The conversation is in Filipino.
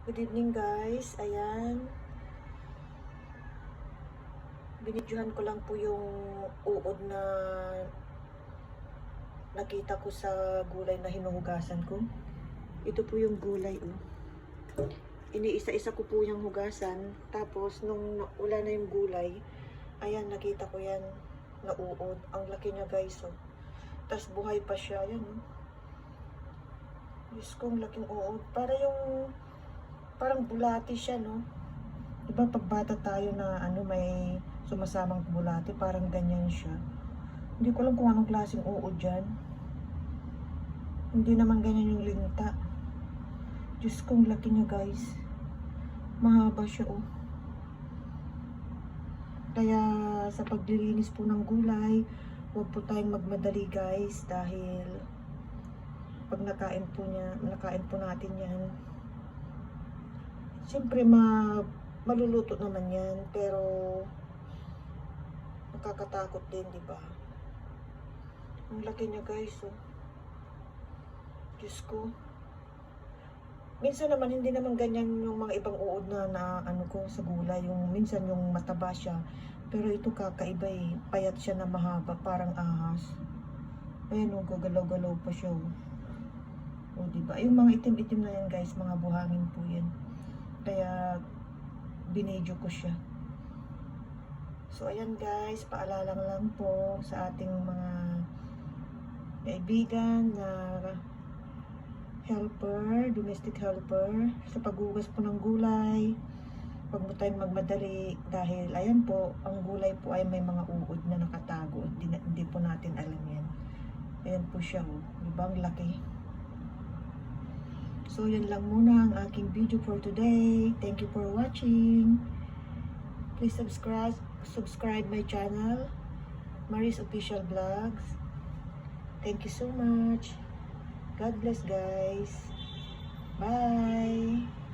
Good evening guys, ayan. Binidyohan ko lang po yung uod na nakita ko sa gulay na hinuhugasan ko. Ito po yung gulay oh. Iniisa-isa ko po yung hugasan. Tapos nung wala na yung gulay, ayan nakita ko yan na uod. Ang laki niya guys oh. Tapos buhay pa siya, ayan oh. Diyos ko, ang laking uod. Parang bulati siya, no? Diba pag bata tayo na may sumasamang bulati, parang ganyan siya. Hindi ko alam kung anong klaseng uod dyan. Hindi naman ganyan yung linta. Diyos ko, ang laki niya guys. Mahaba siya, oh. Kaya sa paglilinis po ng gulay, huwag po tayong magmadali guys, dahil pag nakain po natin yan, siyempre maluluto naman yan, pero nakakatakot din, di ba? Ang laki niya guys, oh. Diyos ko. Minsan naman hindi naman ganyan yung mga ibang uod na ko sa gulay, yung minsan yung mataba siya, pero ito kakaiba eh. Payat siya na mahaba, parang ahas. Ayan oh, gagalaw-galaw pa siya oh. O diba? Yung mga itim-itim na yan guys, mga buhangin po yan. Kaya binidyo ko siya. So ayan guys, paalala lang po sa ating mga kaibigan na helper, domestic helper, sa paghugas po ng gulay. Huwag mo tayong magmadali dahil ayan po, ang gulay po ay may mga uod na nakatago. Hindi po natin alam yan. Ayan po siya oh. Diba ang laki? So, yan lang muna ang aking video for today. Thank you for watching. Please subscribe my channel, Maris Official Vlogs. Thank you so much. God bless guys. Bye.